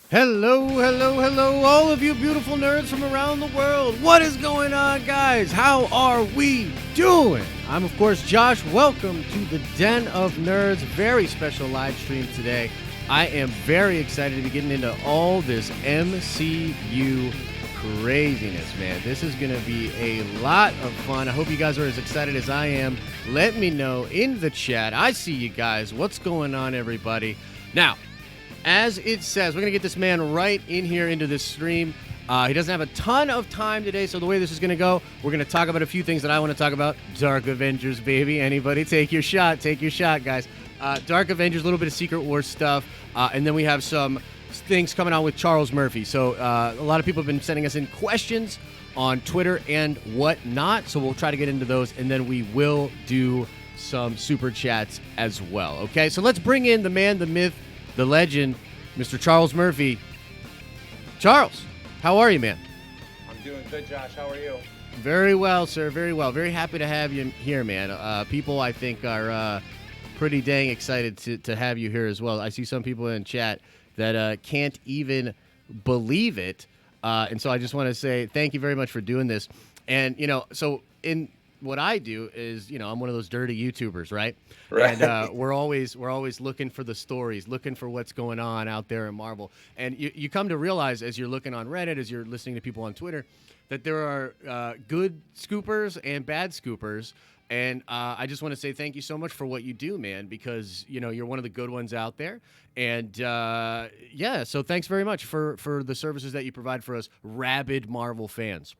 Hello, hello, hello, all of you beautiful nerds from around the world. What is going on, guys? How are we doing? I'm, of course, Josh. Welcome to the Den of Nerds. Very special live stream today. I am very excited to be getting into all this MCU craziness, man. This is going to be a lot of fun. I hope you guys are as excited as I am. Let me know in the chat. I see you guys. What's going on, everybody? Now, as it says, we're going to get this man right in here into this stream. He doesn't have a ton of time today, so the way this is going to go, we're going to talk about a few things that I want to talk about. Dark Avengers, baby. Anybody take your shot. Take your shot, guys. Dark Avengers, a little bit of Secret Wars stuff. And then we have some things coming on with Charles Murphy. So a lot of people have been sending us in questions on Twitter and whatnot. So we'll try to get into those, and then we will do some super chats as well. Okay, so let's bring in the man, the myth, the legend, Mr. Charles Murphy. Charles, how are you, man? I'm doing good, Josh. How are you? Very well, sir. Very well. Very happy to have you here, man. People, I think, are pretty dang excited to have you here as well. I see some people in chat that can't even believe it. And so I just want to say thank you very much for doing this. And, so in what I do is, I'm one of those dirty YouTubers, right? Right. And we're always looking for the stories, looking for what's going on out there in Marvel. And you come to realize as you're looking on Reddit, as you're listening to people on Twitter, that there are good scoopers and bad scoopers. And I just want to say thank you so much for what you do, man, because, you're one of the good ones out there. And, so thanks very much for the services that you provide for us rabid Marvel fans.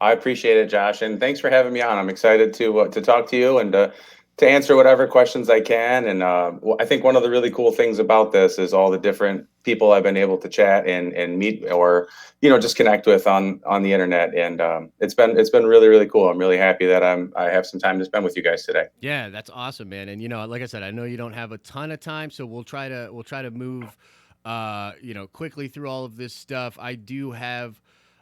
I appreciate it, Josh, and thanks for having me on. I'm excited to talk to you and to answer whatever questions I can. And I think one of the really cool things about this is all the different people I've been able to chat and meet, or just connect with on the internet. And it's been really, really cool. I'm really happy that I have some time to spend with you guys today. Yeah, that's awesome, man. And like I said, I know you don't have a ton of time, so we'll try to move quickly through all of this stuff. I do have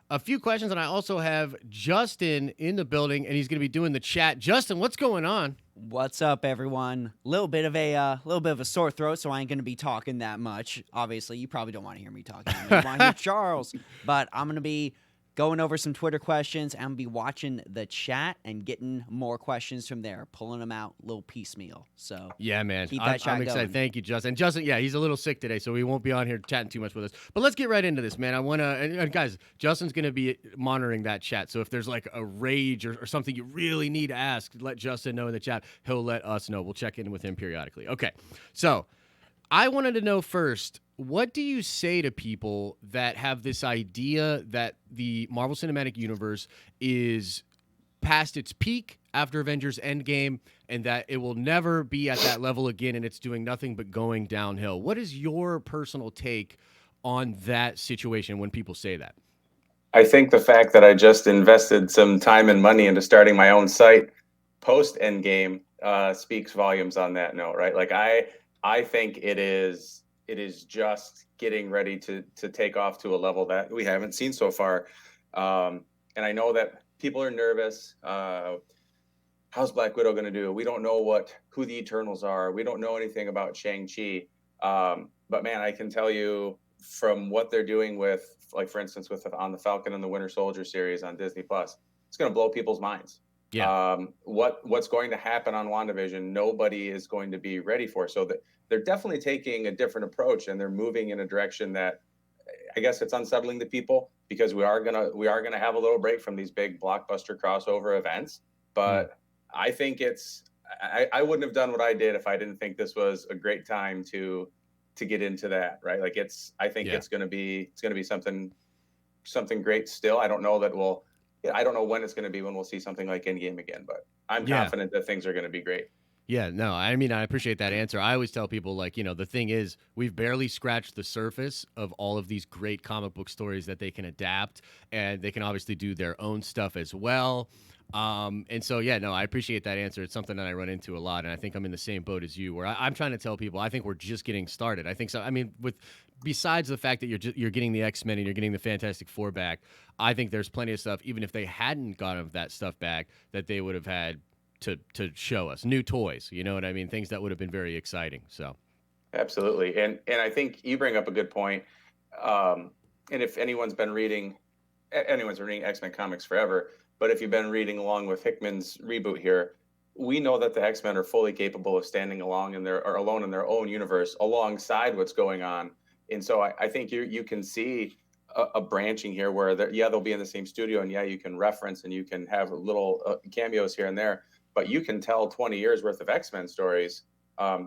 a few questions, and I also have Justin in the building, and he's going to be doing the chat. Justin, what's going on? What's up, everyone? Little bit of a sore throat, so I ain't gonna be talking that much. Obviously, you probably don't want to hear me talking. You want to hear Charles, but I'm gonna be going over some Twitter questions. I'm gonna be watching the chat and getting more questions from there, pulling them out little piecemeal. So yeah, man, keep that chat I'm excited. going. Thank you, Justin. And Justin, yeah, he's a little sick today, so he won't be on here chatting too much with us. But let's get right into this, man. I want to, and guys, Justin's going to be monitoring that chat. So if there's like a rage or something you really need to ask, let Justin know in the chat. He'll let us know. We'll check in with him periodically. Okay, so I wanted to know first, what do you say to people that have this idea that the Marvel Cinematic Universe is past its peak after Avengers Endgame and that it will never be at that level again and it's doing nothing but going downhill? What is your personal take on that situation when people say that? I think the fact that I just invested some time and money into starting my own site post Endgame speaks volumes on that note, right? Like I think it is just getting ready to take off to a level that we haven't seen so far. And I know that people are nervous. How's Black Widow going to do? We don't know who the Eternals are. We don't know anything about Shang-Chi. But man, I can tell you from what they're doing with, like, for instance, on the Falcon and the Winter Soldier series on Disney Plus, it's going to blow people's minds. Yeah. What's going to happen on WandaVision, nobody is going to be ready for. So that they're definitely taking a different approach, and they're moving in a direction that I guess it's unsettling to people, because we are gonna have a little break from these big blockbuster crossover events. But I think I wouldn't have done what I did if I didn't think this was a great time to get into that, right? Like it's gonna be something great still. I don't know when it's going to be when we'll see something like Endgame again, but I'm confident that things are going to be great. Yeah, no, I mean, I appreciate that answer. I always tell people, like, the thing is, we've barely scratched the surface of all of these great comic book stories that they can adapt, and they can obviously do their own stuff as well. And so, yeah, no, I appreciate that answer. It's something that I run into a lot, and I think I'm in the same boat as you, where I'm trying to tell people, I think we're just getting started. I think so. I mean, besides the fact that you're getting the X-Men and you're getting the Fantastic Four back, I think there's plenty of stuff, even if they hadn't gotten that stuff back, that they would have had to show us new toys. You know what I mean? Things that would have been very exciting. So absolutely, and I think you bring up a good point. And if anyone's reading X-Men comics forever, but if you've been reading along with Hickman's reboot here, we know that the X-Men are fully capable of standing alone in their own universe alongside what's going on. And so I think you can see a branching here where they'll be in the same studio, and you can reference and you can have little cameos here and there, but you can tell 20 years worth of X-Men stories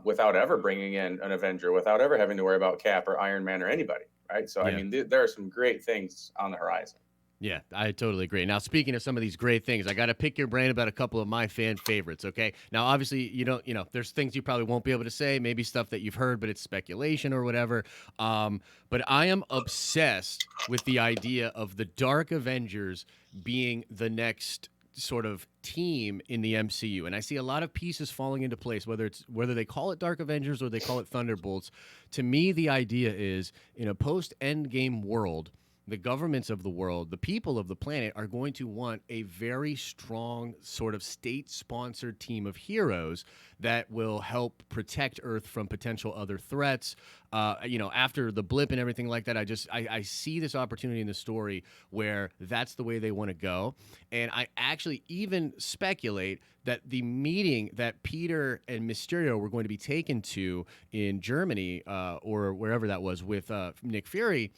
without ever bringing in an Avenger, without ever having to worry about Cap or Iron Man or anybody, right? So, I mean, there are some great things on the horizon. Yeah, I totally agree. Now, speaking of some of these great things, I got to pick your brain about a couple of my fan favorites, okay? Now, obviously, there's things you probably won't be able to say, maybe stuff that you've heard, but it's speculation or whatever. But I am obsessed with the idea of the Dark Avengers being the next sort of team in the MCU, and I see a lot of pieces falling into place, whether they call it Dark Avengers or they call it Thunderbolts. To me, the idea is, in a post-Endgame world, the governments of the world, the people of the planet, are going to want a very strong sort of state-sponsored team of heroes that will help protect Earth from potential other threats. After the blip and everything like that, I see this opportunity in the story where that's the way they want to go. And I actually even speculate that the meeting that Peter and Mysterio were going to be taken to in Germany or wherever that was with Nick Fury,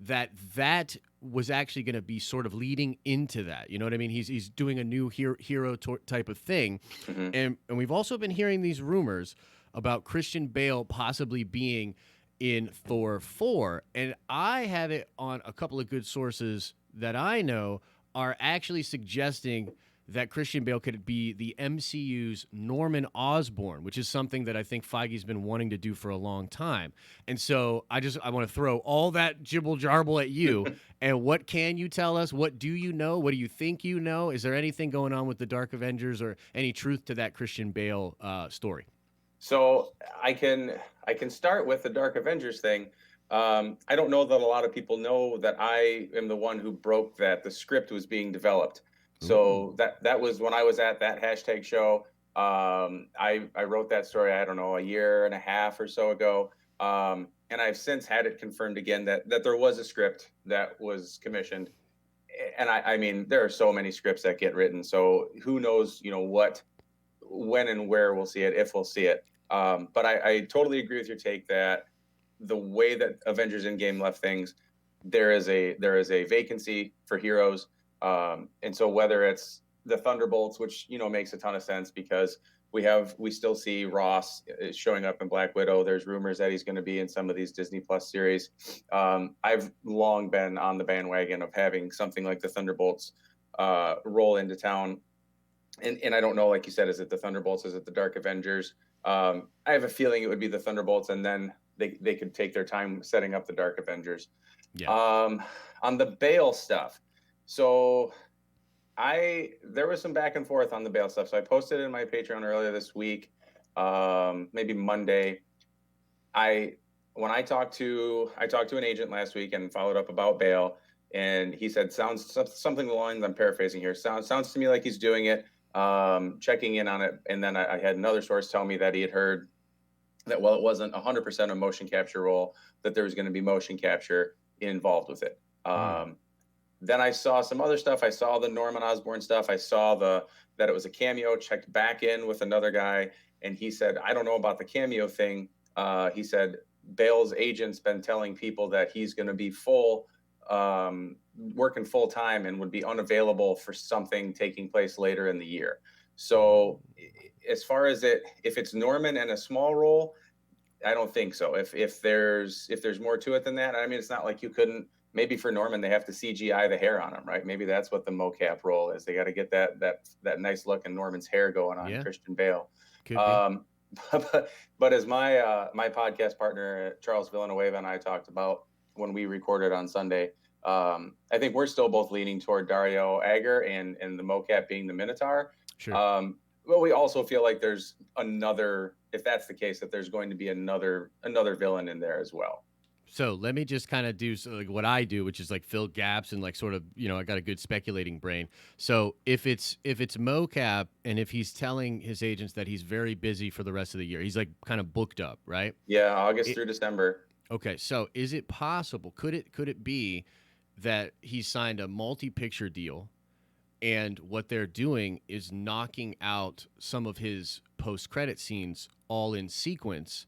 that was actually going to be sort of leading into that. You know what I mean? He's doing a new hero type of thing. Mm-hmm. And we've also been hearing these rumors about Christian Bale possibly being in Thor 4. And I have it on a couple of good sources that I know are actually suggesting that Christian Bale could be the MCU's Norman Osborn, which is something that I think Feige's been wanting to do for a long time. And so I want to throw all that jibble-jarble at you. And what can you tell us? What do you know? What do you think you know? Is there anything going on with the Dark Avengers or any truth to that Christian Bale story? So I can start with the Dark Avengers thing. I don't know that a lot of people know that I am the one who broke that the script was being developed. So that was when I was at that hashtag show. I wrote that story, I don't know, a year and a half or so ago. And I've since had it confirmed again that there was a script that was commissioned. And I mean, there are so many scripts that get written. So who knows, when and where we'll see it, if we'll see it. But I totally agree with your take that the way that Avengers Endgame left things, there is a vacancy for heroes. And so whether it's the Thunderbolts, which, makes a ton of sense because we still see Ross showing up in Black Widow. There's rumors that he's going to be in some of these Disney Plus series. I've long been on the bandwagon of having something like the Thunderbolts roll into town. And I don't know, like you said, is it the Thunderbolts? Is it the Dark Avengers? I have a feeling it would be the Thunderbolts, and then they could take their time setting up the Dark Avengers. Yeah. On the Bale stuff. So there was some back and forth on the Bale stuff. So I posted it in my Patreon earlier this week, maybe Monday. When I talked to an agent last week and followed up about Bale, and he said, sounds something along the lines, I'm paraphrasing here. Sounds to me like he's doing it, checking in on it. And then I had another source tell me that he had heard that while it wasn't 100% a motion capture role, that there was going to be motion capture involved with it. Then I saw some other stuff. I saw the Norman Osborn stuff. I saw that it was a cameo, checked back in with another guy. And he said, I don't know about the cameo thing. He said, Bale's agent's been telling people that he's going to be working full time and would be unavailable for something taking place later in the year. So as far as if it's Norman and a small role, I don't think so. If there's more to it than that, I mean, it's not like you couldn't. Maybe for Norman, they have to CGI the hair on him, right? Maybe that's what the mocap role is. They got to get that nice look in Norman's hair going on Christian Bale. But as my podcast partner Charles Villanueva and I talked about when we recorded on Sunday, I think we're still both leaning toward Dario Agger and the mocap being the Minotaur. Sure. But we also feel like there's another, if that's the case, that there's going to be another villain in there as well. So let me just kind of do what I do, which is like fill gaps and like sort of, I got a good speculating brain. So if it's mocap and if he's telling his agents that he's very busy for the rest of the year, he's like kind of booked up, right? Yeah, August through December. Okay, so is it possible? Could it be that he signed a multi-picture deal, and what they're doing is knocking out some of his post-credit scenes all in sequence?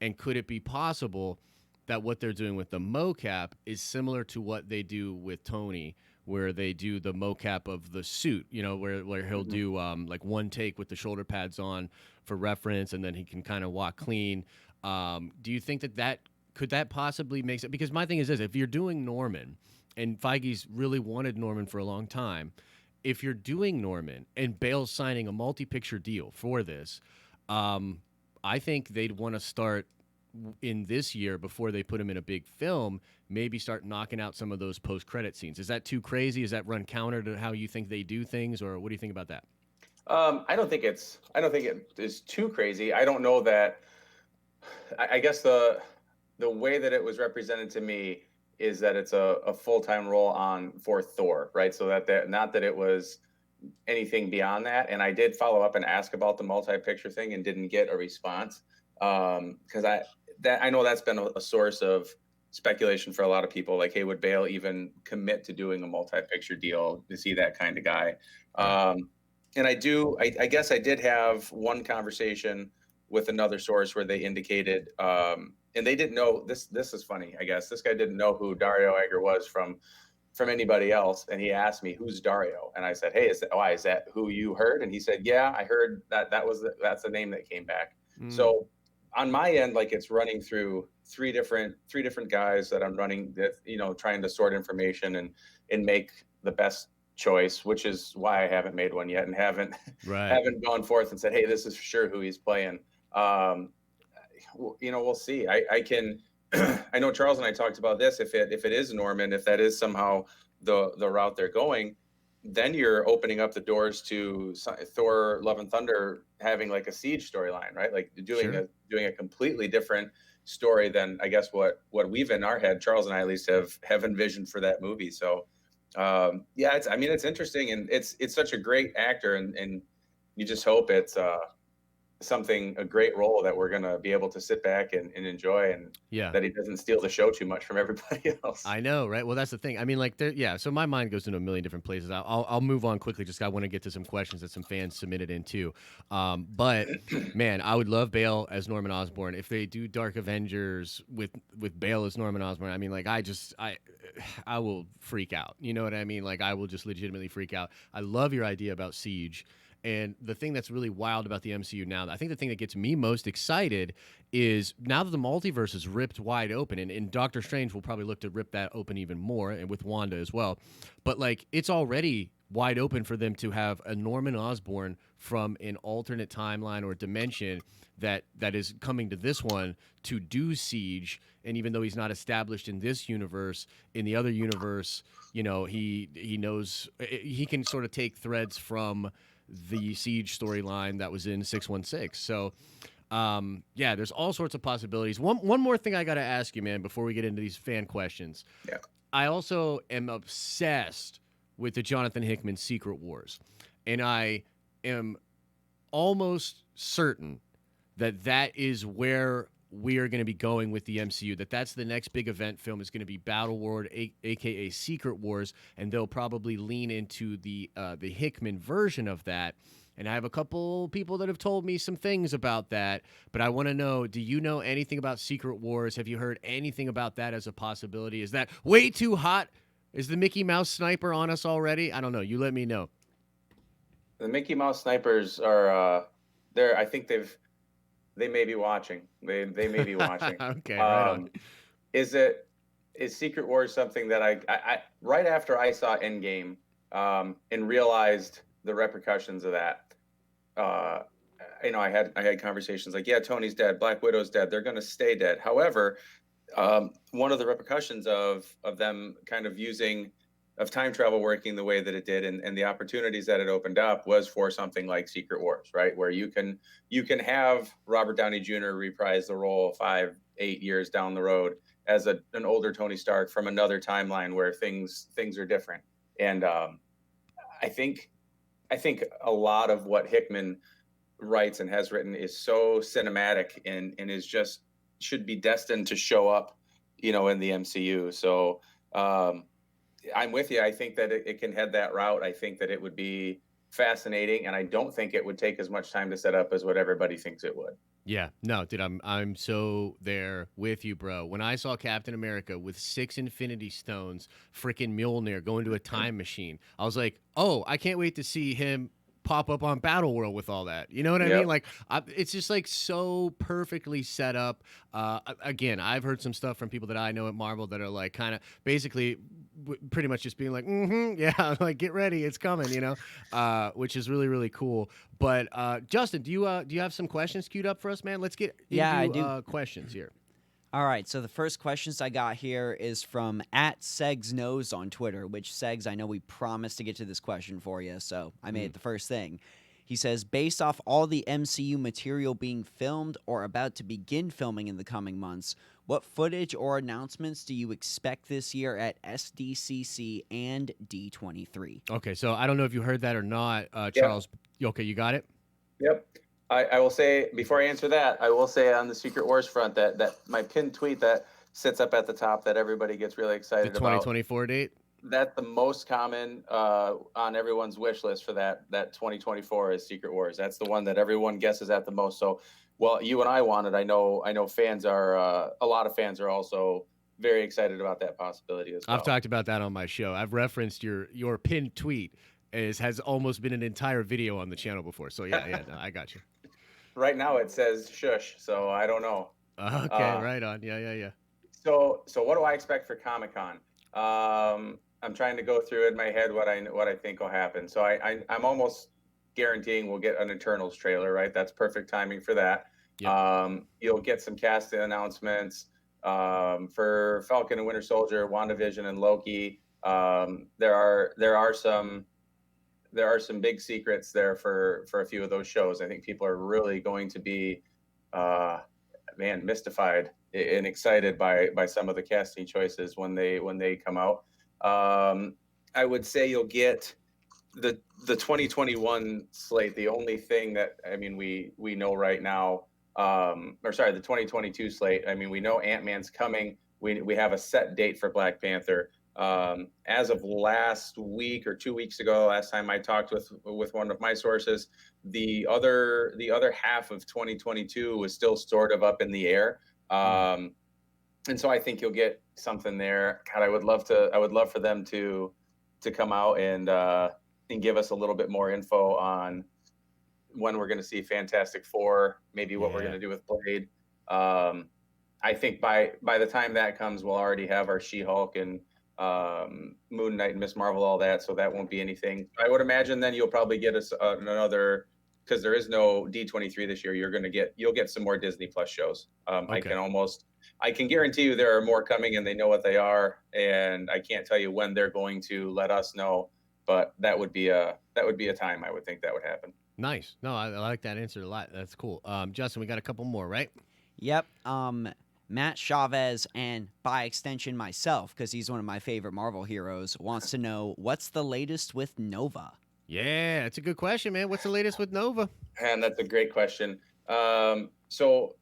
And could it be possible that what they're doing with the mocap is similar to what they do with Tony, where they do the mocap of the suit, where he'll do like one take with the shoulder pads on for reference, and then he can kind of walk clean. Do you think that could that possibly make sense? Because my thing is this: if you're doing Norman, and Feige's really wanted Norman for a long time, if you're doing Norman and Bale's signing a multi-picture deal for this, I think they'd want to start in this year before they put him in a big film, maybe start knocking out some of those post-credit scenes. Is that too crazy? Does that run counter to how you think they do things, or what do you think about that? I don't think it is too crazy. I don't know that. I guess the way that it was represented to me is that it's a full-time role for Thor, right? So that not that it was anything beyond that. And I did follow up and ask about the multi-picture thing and didn't get a response, because I know that's been a source of speculation for a lot of people. Like, hey, would Bale even commit to doing a multi-picture deal? Is he that kind of guy? And I guess I did have one conversation with another source where they indicated, and they didn't know this. This is funny. I guess this guy didn't know who Dario Egger was from anybody else, and he asked me, "Who's Dario?" And I said, "Hey, is that who you heard?" And he said, "Yeah, I heard that. That's the name that came back." So on my end, like, it's running through three different guys that I'm running, that trying to sort information and make the best choice, which is why I haven't made one yet and haven't gone forth and said, "Hey, this is for sure who he's playing." We'll see. I know Charles and I talked about this. If it is Norman, if that is somehow the route they're going, then you're opening up the doors to Thor: Love and Thunder having like a Siege storyline, right? Like doing a completely different story than, I guess, what we've in our head, Charles and I at least have envisioned for that movie. So it's interesting, and it's such a great actor, and you just hope it's a great role that we're going to be able to sit back and enjoy, and that he doesn't steal the show too much from everybody else. I know, right? Well, that's the thing. I mean, like, so my mind goes into a million different places. I'll move on quickly. Just I want to get to some questions that some fans submitted in too. But man, I would love Bale as Norman Osborn. If they do Dark Avengers with Bale as Norman Osborn, I mean, like, I will freak out. You know what I mean? Like, I will just legitimately freak out. I love your idea about Siege. And the thing that's really wild about the MCU now, I think the thing that gets me most excited is now that the multiverse is ripped wide open, and Doctor Strange will probably look to rip that open even more, and with Wanda as well. But like, it's already wide open for them to have a Norman Osborn from an alternate timeline or dimension that is coming to this one to do Siege. And even though he's not established in this universe, in the other universe, he knows he can sort of take threads from the Siege storyline that was in 616. So, there's all sorts of possibilities. One more thing I got to ask you, man, before we get into these fan questions. Yeah. I also am obsessed with the Jonathan Hickman Secret Wars, and I am almost certain that is where we are going to be going with the MCU, that's the next big event film is going to be Battle World, aka Secret Wars, and they'll probably lean into the Hickman version of that. And I have a couple people that have told me some things about that, but I want to know, do you know anything about Secret Wars? Have you heard anything about that as a possibility? Is that way too hot? Is the Mickey Mouse sniper on us already? I don't know. You let me know. The Mickey Mouse snipers are there. I think they may be watching. They may be watching. Okay. Right on. Is Secret Wars something that I right after I saw Endgame and realized the repercussions of that? I had conversations like, yeah, Tony's dead, Black Widow's dead, they're going to stay dead. However, one of the repercussions of them kind of of time travel working the way that it did, and the opportunities that it opened up was for something like Secret Wars, right? Where you can have Robert Downey Jr. reprise the role 5-8 years down the road as an older Tony Stark from another timeline where things are different. And I think a lot of what Hickman writes and has written is so cinematic and is just should be destined to show up in the MCU. So I'm with you. I think that it can head that route. I think that it would be fascinating, and I don't think it would take as much time to set up as what everybody thinks it would. Yeah, no, dude, I'm so there with you, bro. When I saw Captain America with 6 Infinity Stones, freaking Mjolnir going to a time machine, I was like, oh, I can't wait to see him pop up on Battle World with all that. You know what I mean? Yep. Like, it's just like so perfectly set up. Again, I've heard some stuff from people that I know at Marvel that are like kind of basically pretty much just being like, yeah, like get ready, it's coming, which is really really cool. But Justin, do you have some questions queued up for us, man? Let's get Yeah, I into do. questions here. All right, so the first questions I got here is from @SegsKnows on Twitter, which Segs, I know we promised to get to this question for you, so I made it the first thing. He says, based off all the MCU material being filmed or about to begin filming in the coming months, what footage or announcements do you expect this year at SDCC and D23? Okay, so I don't know if you heard that or not, Yep. Charles. Okay, you got it? Yep. I will say, before I answer that, I will say on the Secret Wars front that my pinned tweet that sits up at the top that everybody gets really The excited about. 2024 date? That's the most common on everyone's wish list for that 2024 is Secret Wars. That's the one that everyone guesses at the most. So, well, you and I wanted. I know fans are a lot of fans are also very excited about that possibility as well. I've talked about that on my show. I've referenced your pinned tweet has almost been an entire video on the channel before. So yeah, no, I got you. Right now it says shush, so I don't know. Okay, right on. Yeah. So what do I expect for Comic-Con? I'm trying to go through in my head what I think will happen. So I'm almost guaranteeing we'll get an Eternals trailer, right? That's perfect timing for that. Yep. You'll get some cast announcements for Falcon and Winter Soldier, WandaVision, and Loki. There are some big secrets there for a few of those shows. I think people are really going to be mystified and excited by some of the casting choices when they come out. I would say you'll get the 2021 slate. The only thing that we know right now, the 2022 slate. We know Ant-Man's coming. We have a set date for Black Panther. As of last week or 2 weeks ago, last time I talked with one of my sources, the other half of 2022 was still sort of up in the air. And so I think you'll get something there. God, I would love for them to come out and give us a little bit more info on when we're going to see Fantastic Four, maybe what we're going to do with Blade. I think by the time that comes, we'll already have our She-Hulk and Moon Knight and Miss Marvel, all that. So that won't be anything. I would imagine then you'll probably get us another, because there is no D23 this year. You'll get some more Disney Plus shows. Okay. I can guarantee you there are more coming, and they know what they are. And I can't tell you when they're going to let us know, but that would be a time I would think that would happen. Nice. No, I like that answer a lot. That's cool. Justin, we got a couple more, right? Yep. Matt Chavez, and by extension myself, because he's one of my favorite Marvel heroes, wants to know what's the latest with Nova. Yeah, it's a good question, man. What's the latest with Nova? And that's a great question. So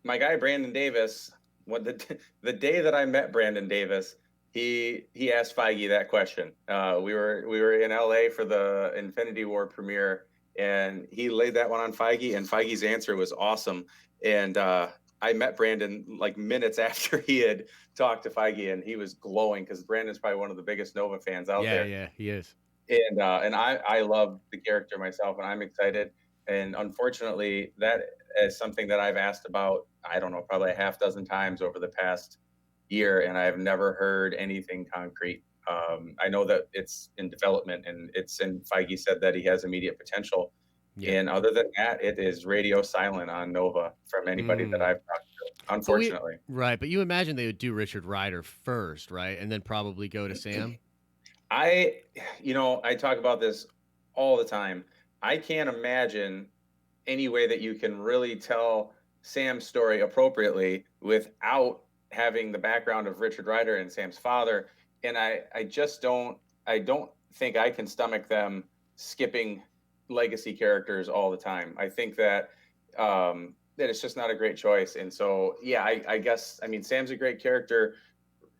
my guy Brandon Davis, the day that I met Brandon Davis, he asked Feige that question. We were in LA for the Infinity War premiere, and he laid that one on Feige, and Feige's answer was awesome. And I met Brandon like minutes after he had talked to Feige, and he was glowing because Brandon's probably one of the biggest Nova fans out there. Yeah, he is. And I love the character myself, and I'm excited. And unfortunately, that is something that I've asked about, I don't know, probably a half dozen times over the past year, and I've never heard anything concrete. I know that it's in development, and Feige said that he has immediate potential. Yeah. And other than that, it is radio silent on Nova from anybody that I've talked to, unfortunately. Right, but you imagine they would do Richard Rider first, right? And then probably go to Sam? I talk about this all the time. I can't imagine any way that you can really tell Sam's story appropriately without having the background of Richard Rider and Sam's father. And I don't think I can stomach them skipping legacy characters all the time. I think that that it's just not a great choice. And so, yeah, I guess, I mean, Sam's a great character.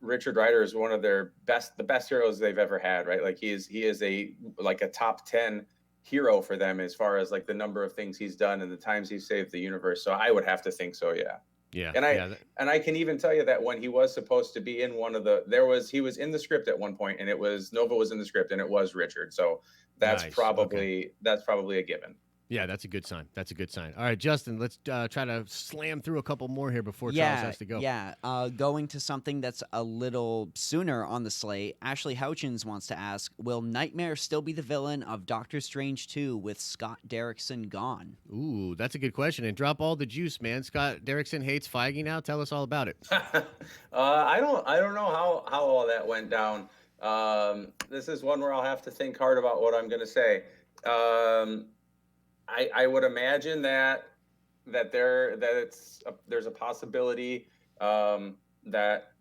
Richard Rider is one of the best heroes they've ever had, right? Like he is a top 10 hero for them as far as like the number of things he's done and the times he's saved the universe. So I would have to think so, yeah. Yeah. And I can even tell you that when he was supposed to be in he was in the script at one point, and it was Nova was in the script, and it was Richard. So that's Nice. probably a given. Yeah, that's a good sign. That's a good sign. All right, Justin, let's try to slam through a couple more here before Charles has to go. Yeah, going to something that's a little sooner on the slate. Ashley Houchins wants to ask, will Nightmare still be the villain of Doctor Strange 2 with Scott Derrickson gone? Ooh, that's a good question. And drop all the juice, man. Scott Derrickson hates Feige now. Tell us all about it. I don't know how all that went down. This is one where I'll have to think hard about what I'm going to say. I would imagine that there's a possibility that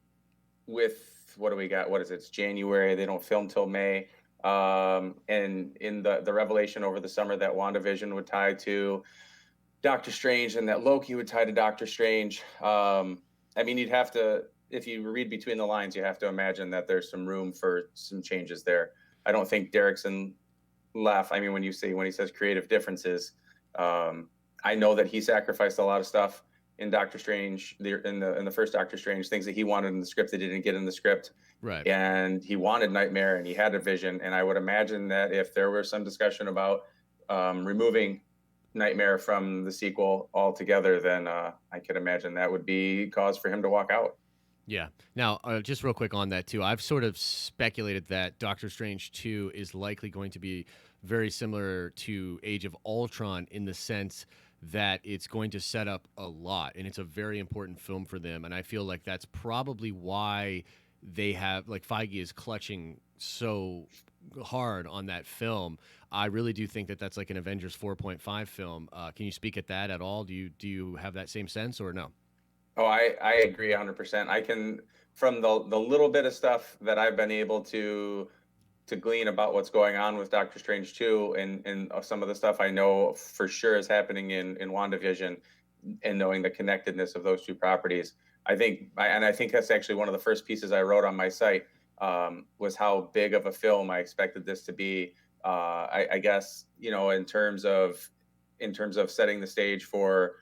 with what do we got? What is it? It's January. They don't film till May. And in the revelation over the summer that WandaVision would tie to Doctor Strange and that Loki would tie to Doctor Strange. I mean, you'd have to, if you read between the lines, you have to imagine that there's some room for some changes there. I don't think Derrickson left. I mean, when he says creative differences, I know that he sacrificed a lot of stuff in Doctor Strange, in the first Doctor Strange, things that he wanted in the script that didn't get in the script. Right. And he wanted Nightmare, and he had a vision. And I would imagine that if there were some discussion about removing Nightmare from the sequel altogether, then I could imagine that would be cause for him to walk out. Yeah. Now, just real quick on that, too. I've sort of speculated that Doctor Strange 2 is likely going to be very similar to Age of Ultron in the sense that it's going to set up a lot, and it's a very important film for them. And I feel like that's probably why they have, like, Feige is clutching so hard on that film. I really do think that that's like an Avengers 4.5 film. Can you speak at that at all? Do you have that same sense or no? Oh, I agree 100%. I can, from the little bit of stuff that I've been able to glean about what's going on with Doctor Strange 2 and some of the stuff I know for sure is happening in WandaVision, and knowing the connectedness of those two properties. I think that's actually one of the first pieces I wrote on my site, was how big of a film I expected this to be. I guess, in terms of setting the stage for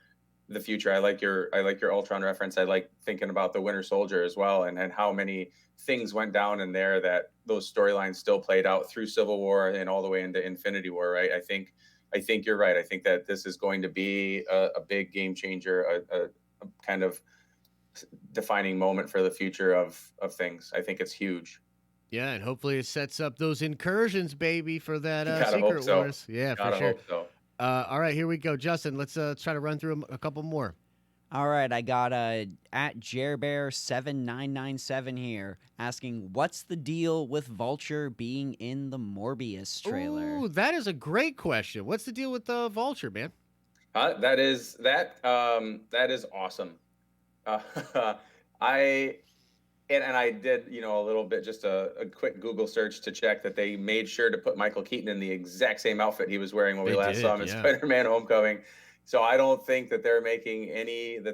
the future. I like your Ultron reference. I like thinking about the Winter Soldier as well, and how many things went down in there that those storylines still played out through Civil War and all the way into Infinity War. Right. I think you're right. I think that this is going to be a big game changer, a kind of defining moment for the future of things. I think it's huge. Yeah, and hopefully it sets up those incursions, baby, for that Gotta Secret hope so. Wars. Yeah, Gotta for sure. hope so. All right, here we go. Justin, let's try to run through a couple more. All right, I got at JerBear7997 here asking, what's the deal with Vulture being in the Morbius trailer? Ooh, that is a great question. What's the deal with the Vulture, man? That is awesome. I did, a little bit, just a quick Google search to check that they made sure to put Michael Keaton in the exact same outfit he was wearing when we last saw him in Spider-Man Homecoming. So I don't think that they're making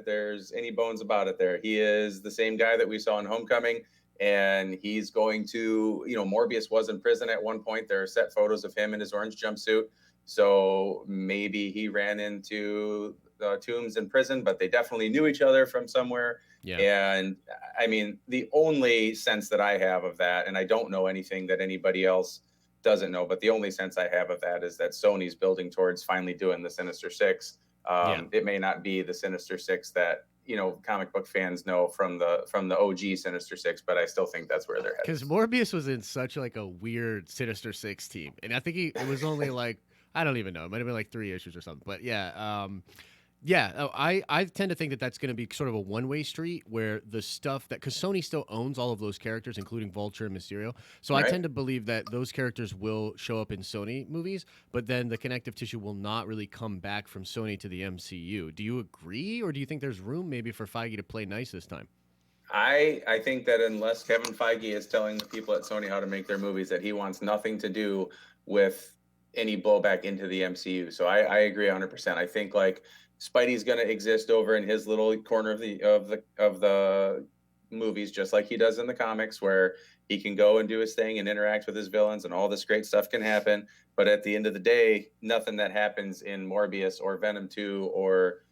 there's any bones about it there. He is the same guy that we saw in Homecoming, and he's going to, Morbius was in prison at one point. There are set photos of him in his orange jumpsuit. So maybe he ran into Toomes in prison, but they definitely knew each other from somewhere. Yeah. And I mean, the only sense that I have of that, and I don't know anything that anybody else doesn't know, but the only sense I have of that is that Sony's building towards finally doing the Sinister Six. It may not be the Sinister Six that, comic book fans know from the OG Sinister Six, but I still think that's where they're headed. Because Morbius was in such like a weird Sinister Six team, and I think it was only like, I don't even know, it might have been like 3 issues or something, but yeah. I tend to think that that's going to be sort of a one-way street where the stuff that, because Sony still owns all of those characters, including Vulture and Mysterio. So right. I tend to believe that those characters will show up in Sony movies, but then the connective tissue will not really come back from Sony to the MCU. Do you agree, or do you think there's room maybe for Feige to play nice this time? I think that unless Kevin Feige is telling the people at Sony how to make their movies, that he wants nothing to do with any blowback into the MCU. So I agree 100%. I think like Spidey's going to exist over in his little corner of the movies, just like he does in the comics, where he can go and do his thing and interact with his villains, and all this great stuff can happen. But at the end of the day, nothing that happens in Morbius or Venom 2 or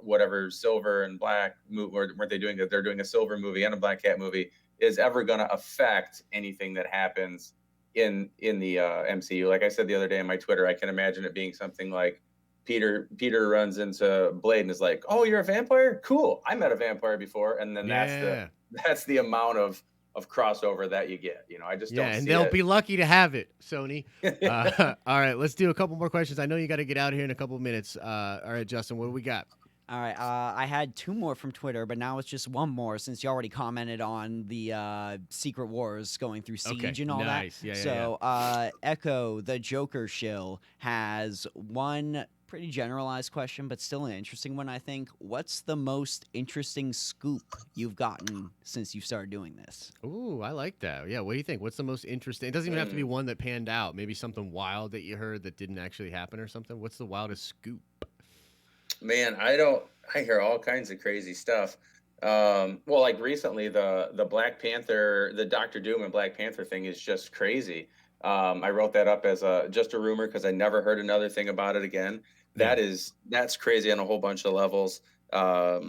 whatever Silver and Black movie, or weren't they doing it? They're doing a Silver movie and a Black Cat movie, is ever going to affect anything that happens in the MCU. Like I said the other day on my Twitter, I can imagine it being something like Peter runs into Blade and is like, "Oh, you're a vampire? Cool. I met a vampire before." And then that's the amount of crossover that you get. I just don't see and they'll it. be lucky to have it, Sony. All right, let's do a couple more questions. I know you got to get out of here in a couple of minutes. All right, Justin, what do we got? All right, I had 2 more from Twitter, but now it's just 1 more since you already commented on the Secret Wars going through Siege and all nice. that. Yeah, so Echo, the Joker shill, has one pretty generalized question, but still an interesting one, I think. What's the most interesting scoop you've gotten since you started doing this? Ooh, I like that. Yeah, what do you think? What's the most interesting? It doesn't even have to be one that panned out. Maybe something wild that you heard that didn't actually happen or something. What's the wildest scoop? Man, I hear all kinds of crazy stuff. Well, like recently, the Black Panther, the Doctor Doom and Black Panther thing is just crazy. I wrote that up as just a rumor because I never heard another thing about it again. That's crazy on a whole bunch of levels. I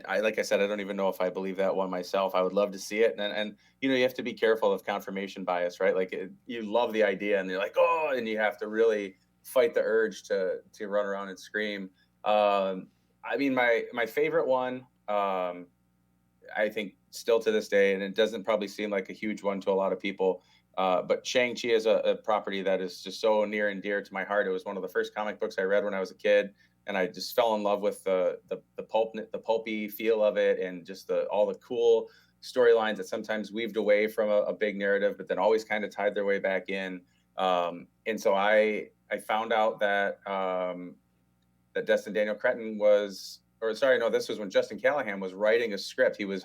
like I said, I don't even know if I believe that one myself. I would love to see it, and you have to be careful of confirmation bias, right? Like you love the idea, and you're like, oh, and you have to really fight the urge to run around and scream. I mean, my favorite one, I think still to this day, and it doesn't probably seem like a huge one to a lot of people, but Shang-Chi is a property that is just so near and dear to my heart. It was one of the first comic books I read when I was a kid, and I just fell in love with the pulpy feel of it, and just all the cool storylines that sometimes weaved away from a big narrative, but then always kind of tied their way back in. And so I found out that that Destin Daniel Cretton this was when Justin Callahan was writing a script. He was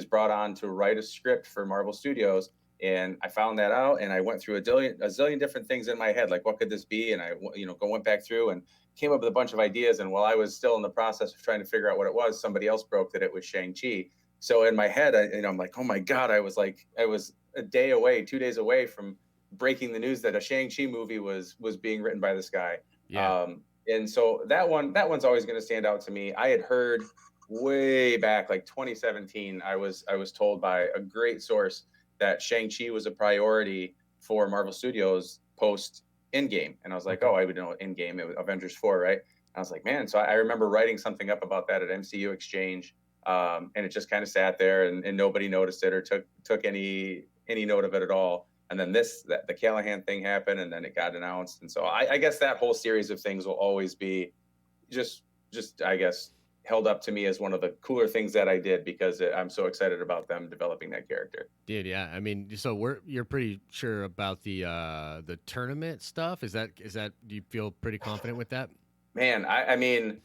brought on to write a script for Marvel Studios. And I found that out, and I went through a zillion different things in my head, like what could this be? And I, went back through and came up with a bunch of ideas. And while I was still in the process of trying to figure out what it was, somebody else broke that it was Shang-Chi. So in my head, I'm like, oh my God, I was a day away, 2 days away from breaking the news that a Shang-Chi movie was being written by this guy. Yeah. And so that one's always going to stand out to me. I had heard way back, like 2017, I was told by a great source that Shang-Chi was a priority for Marvel Studios post Endgame. And I was like, oh, I would know Endgame, it was Avengers 4, right? And I was like, man, so I remember writing something up about that at MCU Exchange. And it just kind of sat there, and nobody noticed it or took any note of it at all. And then the Callahan thing happened, and then it got announced. And so I guess that whole series of things will always be just I guess, held up to me as one of the cooler things that I did, because I'm so excited about them developing that character. Dude, yeah. I mean, so you're pretty sure about the tournament stuff? Is that do you feel pretty confident with that? Man, I mean,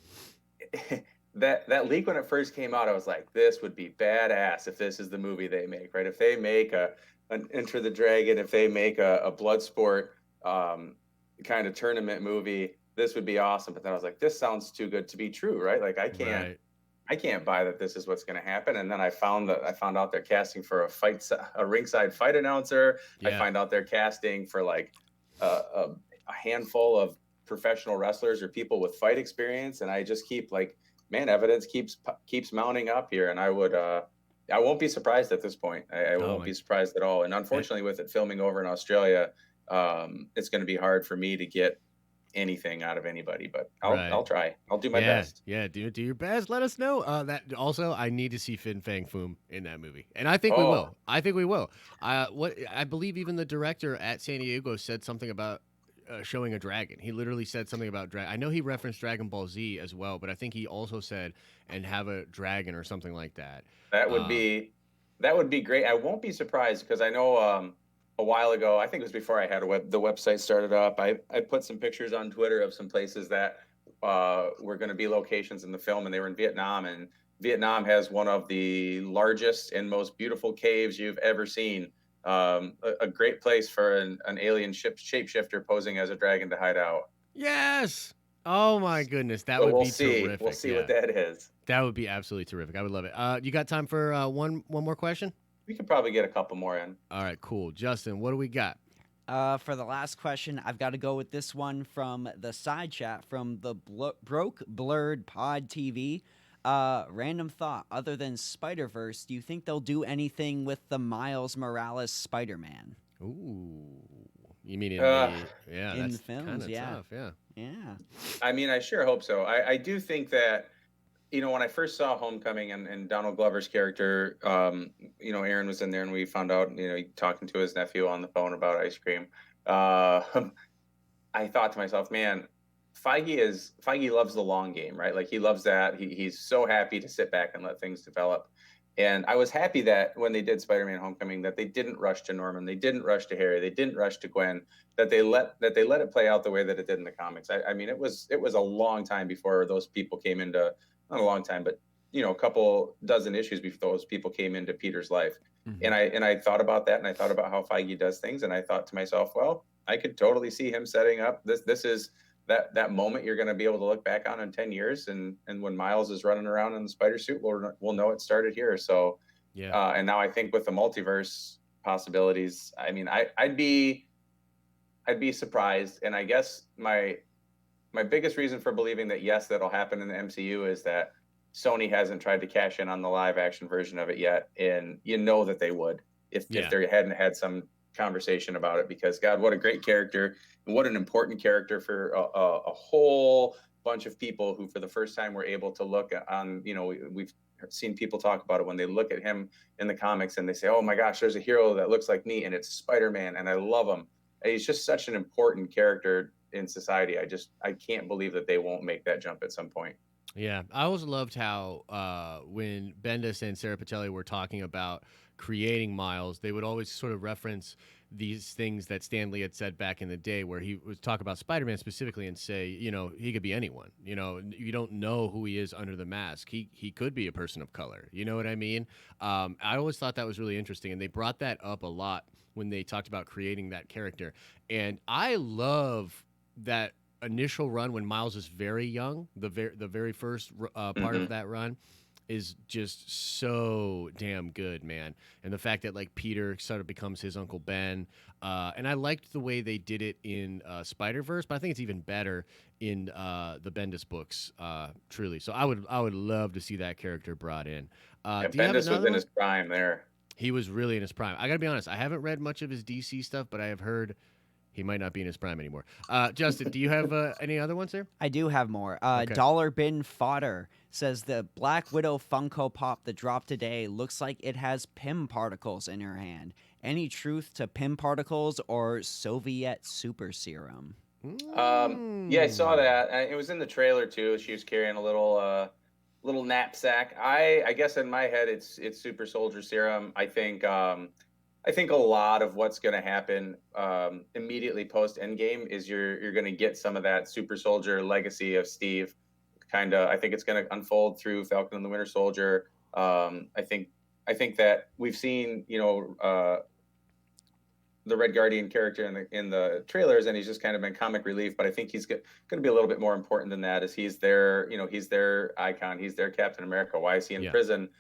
that leak when it first came out, I was like, this would be badass if this is the movie they make, right? If they make an Enter the Dragon, if they make a Bloodsport kind of tournament movie, this would be awesome. But then I was like, this sounds too good to be true, right? Like I can't buy that this is what's going to happen. And then I found out they're casting for a ringside fight announcer. Yeah. I find out they're casting for like a handful of professional wrestlers or people with fight experience. And I just keep like, man, evidence keeps mounting up here. And I won't be surprised at this point. I won't be surprised at all. And unfortunately, with it filming over in Australia, it's going to be hard for me to get anything out of anybody, but I'll try. I'll do my best. Yeah, do your best. Let us know. That also, I need to see Fin Fang Foom in that movie, and I think we will. I believe even the director at San Diego said something about showing a dragon. He literally said something about dragon. I know he referenced Dragon Ball Z as well, but I think he also said and have a dragon or something like that. That would be great. I won't be surprised, because I know a while ago, I think it was before I had the website started up, I put some pictures on Twitter of some places that were going to be locations in the film, and they were in Vietnam. And Vietnam has one of the largest and most beautiful caves you've ever seen. A great place for an alien shapeshifter posing as a dragon to hide out. Yes. Oh my goodness, that But would we'll be see. terrific. We'll see yeah. what that is. That would be absolutely terrific. I would love it. You got time for one more question? We could probably get a couple more in. All right, cool. Justin, what do we got? For the last question, I've got to go with this one from the side chat from the Broke Blurred Pod TV. Random thought: other than Spider-Verse, do you think they'll do anything with the Miles Morales Spider-Man? Ooh, you mean in in that's films? kind of Yeah, tough. Yeah. yeah. I mean, I sure hope so. I do think that, when I first saw Homecoming and Donald Glover's character, Aaron was in there and we found out, talking to his nephew on the phone about ice cream. I thought to myself, man, Feige loves the long game, right? Like he loves that. He's so happy to sit back and let things develop. And I was happy that when they did Spider-Man Homecoming, that they didn't rush to Norman, they didn't rush to Harry, they didn't rush to Gwen, that they let it play out the way that it did in the comics. I mean, it was a long time before those people came into, not a long time, but a couple dozen issues before those people came into Peter's life. Mhm. And I thought about that, and I thought about how Feige does things, and I thought to myself, well, I could totally see him setting up this is that moment you're going to be able to look back on in 10 years, and when Miles is running around in the spider suit, we'll know it started here. So Yeah. and now I think with the multiverse possibilities, I mean, I'd be surprised, and I guess my biggest reason for believing that yes, that'll happen in the MCU is that Sony hasn't tried to cash in on the live action version of it yet, and that they would if they hadn't had some conversation about it, because God, what a great character and what an important character for a whole bunch of people who for the first time were able to look on, we've seen people talk about it when they look at him in the comics and they say, oh my gosh, there's a hero that looks like me and it's Spider-Man and I love him. And he's just such an important character in society. I can't believe that they won't make that jump at some point. Yeah, I always loved how when Bendis and Sarah Patelli were talking about creating Miles, they would always sort of reference these things that Stan Lee had said back in the day, where he would talk about Spider-Man specifically and say, he could be anyone. You don't know who he is under the mask. He could be a person of color. You know what I mean? I always thought that was really interesting, and they brought that up a lot when they talked about creating that character. And I love that initial run when Miles is very young. The very first part of that run is just so damn good, man. And the fact that like Peter sort of becomes his Uncle Ben, and I liked the way they did it in Spider-Verse, but I think it's even better in the Bendis books, truly. So I would love to see that character brought in. Do you have Bendis was another in one? his prime there. He was really in his prime. I gotta be honest, I haven't read much of his DC stuff, but I have heard he might not be in his prime anymore. Justin, do you have any other ones there? I do have more. Okay. Dollar Bin Fodder says the Black Widow Funko Pop that dropped today looks like it has Pym particles in her hand. Any truth to Pym particles or Soviet super serum? Yeah, I saw that. It was in the trailer too. She was carrying a little knapsack. I guess in my head it's super soldier serum. I think a lot of what's going to happen immediately post Endgame is you're going to get some of that super soldier legacy of Steve. I think it's going to unfold through Falcon and the Winter Soldier. I think that we've seen the Red Guardian character in the trailers, and he's just kind of been comic relief. But I think he's going to be a little bit more important than that. As he's their icon, he's their Captain America. Why is he in prison?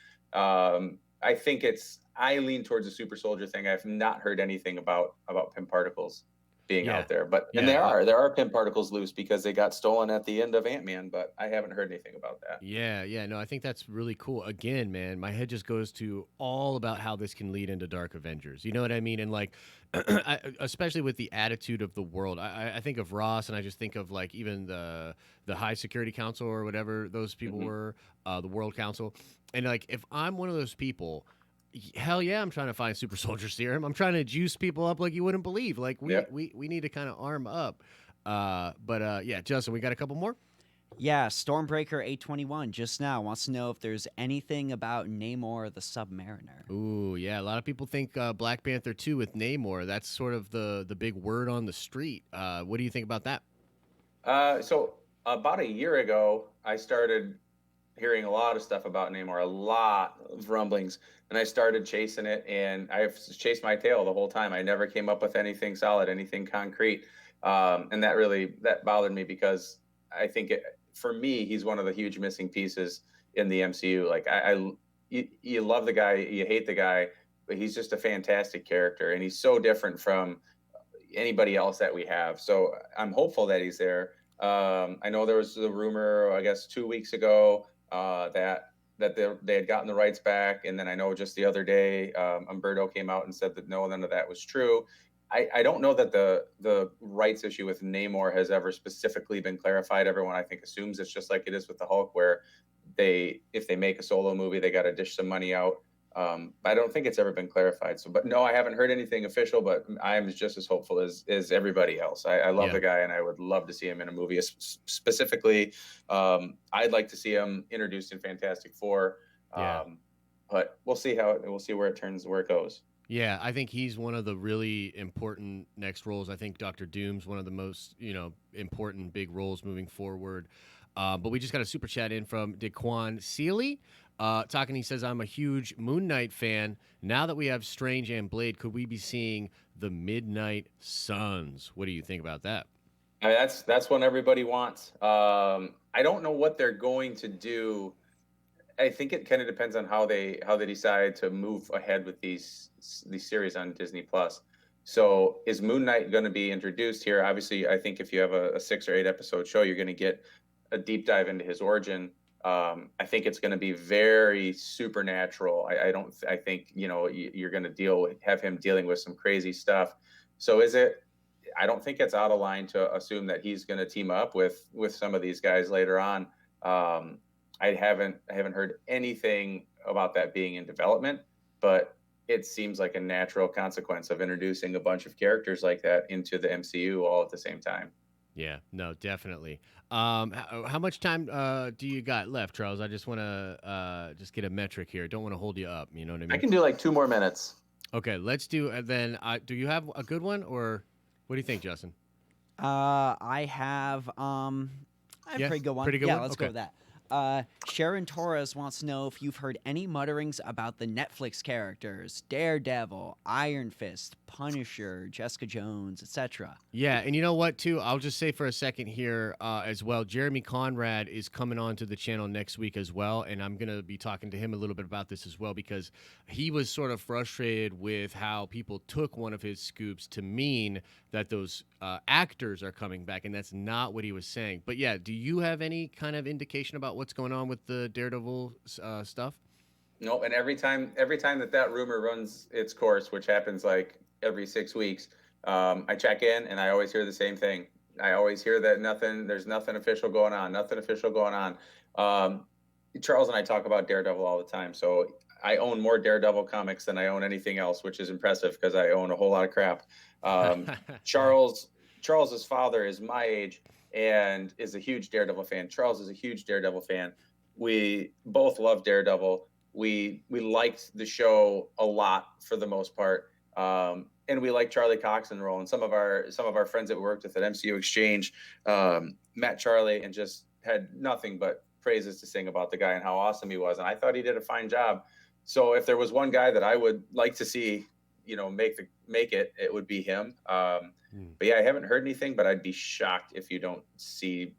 I lean towards a super soldier thing. I've not heard anything about Pym particles being out there, but there are Pym particles loose because they got stolen at the end of Ant-Man, but I haven't heard anything about that. Yeah, no, I think that's really cool. Again, man, my head just goes to all about how this can lead into Dark Avengers. You know what I mean? And like, especially with the attitude of the world, I think of Ross, and I just think of like even the High Security Council or whatever those people were, the World Council, and like if I'm one of those people. Hell yeah, I'm trying to find super soldier serum. I'm trying to juice people up like you wouldn't believe. Like we need to kind of arm up. But Justin, we got a couple more? Yeah, Stormbreaker 821 just now wants to know if there's anything about Namor the Submariner. Ooh, yeah. A lot of people think Black Panther 2 with Namor. That's sort of the big word on the street. What do you think about that? So about a year ago, I started hearing a lot of stuff about Namor, a lot of rumblings, and I started chasing it, and I've chased my tail the whole time. I never came up with anything solid, anything concrete, and that bothered me because I think for me, he's one of the huge missing pieces in the MCU. Like you love the guy, you hate the guy, but he's just a fantastic character, and he's so different from anybody else that we have. So I'm hopeful that he's there. I know there was the rumor, I guess, 2 weeks ago that they had gotten the rights back, and then I know just the other day, Umberto came out and said that no, none of that was true. I don't know that the rights issue with Namor has ever specifically been clarified. Everyone, I think, assumes it's just like it is with the Hulk, where if they make a solo movie, they got to dish some money out. I don't think it's ever been clarified. So, but no, I haven't heard anything official. But I'm just as hopeful as everybody else. I love the guy, and I would love to see him in a movie. Specifically, I'd like to see him introduced in Fantastic Four. But we'll see where it goes. Yeah, I think he's one of the really important next roles. I think Doctor Doom's one of the most, important big roles moving forward. But we just got a super chat in from DeQuan Seeley. Talking, he says, I'm a huge Moon Knight fan. Now that we have Strange and Blade, could we be seeing the Midnight Suns? What do you think about that? That's what everybody wants. I don't know what they're going to do. I think it kind of depends on how they decide to move ahead with these series on Disney Plus. So is Moon Knight going to be introduced here? Obviously, I think if you have a 6 or 8 episode show, you're going to get a deep dive into his origin. I think it's going to be very supernatural. I think you're going to have him dealing with some crazy stuff. So I don't think it's out of line to assume that he's going to team up with some of these guys later on. I haven't heard anything about that being in development, but it seems like a natural consequence of introducing a bunch of characters like that into the MCU all at the same time. Yeah, no, definitely. How much time do you got left, Charles? I just want to just get a metric here. Don't want to hold you up. You know what I mean? I can do like 2 more minutes. Okay, let's do. Then, do you have a good one, or what do you think, Justin? I have a pretty good one. Pretty good yeah, one? let's go with that. Sharon Torres wants to know if you've heard any mutterings about the Netflix characters, Daredevil, Iron Fist, Punisher, Jessica Jones, etc. Yeah, and you know what, too? I'll just say for a second here as well, Jeremy Conrad is coming on to the channel next week as well, and I'm going to be talking to him a little bit about this as well, because he was sort of frustrated with how people took one of his scoops to mean that those actors are coming back, and that's not what he was saying. But yeah, do you have any kind of indication about what's going on with the Daredevil stuff? No, and every time that rumor runs its course, which happens like every 6 weeks, I check in and I always hear the same thing. I always hear that there's nothing official going on. Charles and I talk about Daredevil all the time. So I own more Daredevil comics than I own anything else, which is impressive because I own a whole lot of crap. Charles's father is my age and is a huge Daredevil fan. Charles is a huge Daredevil fan. We both love Daredevil. We liked the show a lot for the most part. And we like Charlie Cox in the role. And some of our friends that we worked with at MCU Exchange met Charlie and just had nothing but praises to sing about the guy and how awesome he was. And I thought he did a fine job. So if there was one guy that I would like to see, make it, it would be him. But yeah, I haven't heard anything, but I'd be shocked if you don't see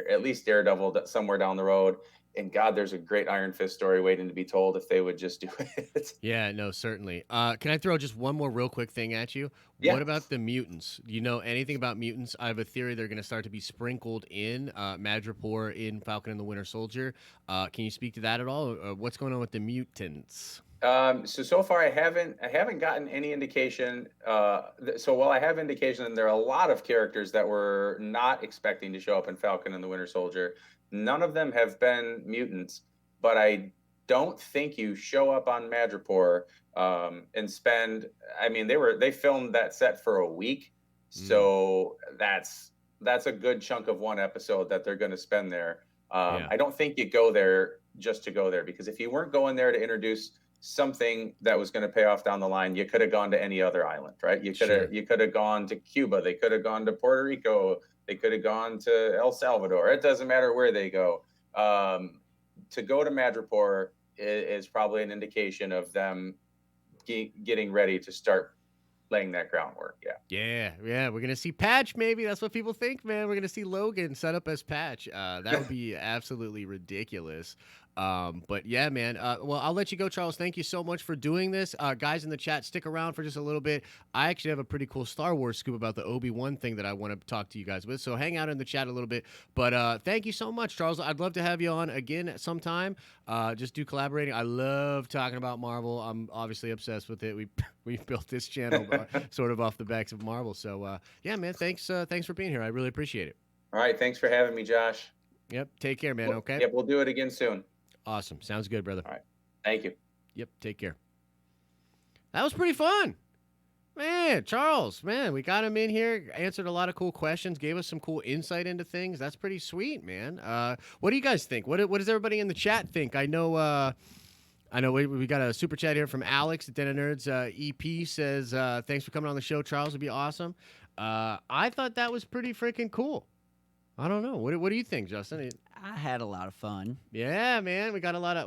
at least Daredevil somewhere down the road. And God, there's a great Iron Fist story waiting to be told if they would just do it. Yeah, no, certainly. Can I throw just one more real quick thing at you? Yeah. What about the mutants? Do you know anything about mutants? I have a theory they're going to start to be sprinkled in Madripoor in Falcon and the Winter Soldier. Can you speak to that at all? What's going on with the mutants? So far I haven't gotten any indication. So while I have indication, and there are a lot of characters that were not expecting to show up in Falcon and the Winter Soldier. None of them have been mutants, but I don't think you show up on Madripoor and spend. I mean, they filmed that set for a week, so that's a good chunk of one episode that they're going to spend there. I don't think you go there just to go there, because if you weren't going there to introduce something that was going to pay off down the line, you could have gone to any other island, right? You could have gone to Cuba. They could have gone to Puerto Rico. They could have gone to El Salvador. It doesn't matter where they go. To go to Madripoor is probably an indication of them getting ready to start laying that groundwork. Yeah, we're gonna see Patch. Maybe that's what people think, man. We're gonna see Logan set up as Patch. That would be absolutely ridiculous. But yeah, man. Well, I'll let you go, Charles. Thank you so much for doing this. Guys in the chat, stick around for just a little bit. I actually have a pretty cool Star Wars scoop about the Obi-Wan thing that I want to talk to you guys with. So hang out in the chat a little bit. But thank you so much, Charles. I'd love to have you on again at some time. Just do collaborating. I love talking about Marvel. I'm obviously obsessed with it. We built this channel sort of off the backs of Marvel. So yeah, man. Thanks for being here. I really appreciate it. All right. Thanks for having me, Josh. Yep. Take care, man. Okay. Yep. We'll do it again soon. Awesome. Sounds good, brother. All right. Thank you. Yep. Take care. That was pretty fun. Man, Charles, man, we got him in here, answered a lot of cool questions, gave us some cool insight into things. That's pretty sweet, man. What do you guys think? What does everybody in the chat think? I know we got a super chat here from Alex at Den of Nerds. EP says, thanks for coming on the show, Charles. It'd be awesome. I thought that was pretty freaking cool. I don't know. What do you think, Justin? I had a lot of fun. Yeah, man, we got a lot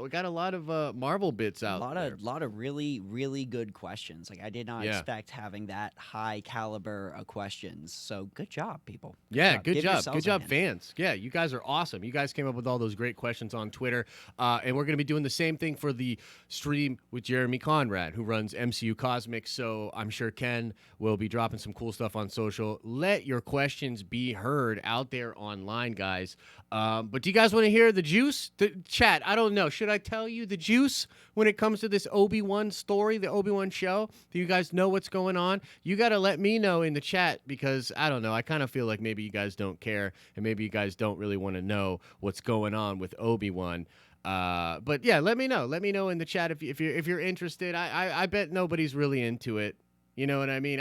of Marvel bits out. A lot of really, really good questions. Like I did not expect having that high caliber of questions. So good job, people. Good job, fans. Yeah, you guys are awesome. You guys came up with all those great questions on Twitter, and we're gonna be doing the same thing for the stream with Jeremy Conrad, who runs MCU Cosmics. So I'm sure Ken will be dropping some cool stuff on social. Let your questions be heard out there online, guys. But do you guys want to hear the juice? The chat, I don't know. Should I tell you the juice when it comes to this Obi-Wan story, the Obi-Wan show? Do you guys know what's going on? You got to let me know in the chat because, I don't know, I kind of feel like maybe you guys don't care and maybe you guys don't really want to know what's going on with Obi-Wan. But yeah, let me know. Let me know in the chat if you're interested. I bet nobody's really into it. You know what I mean?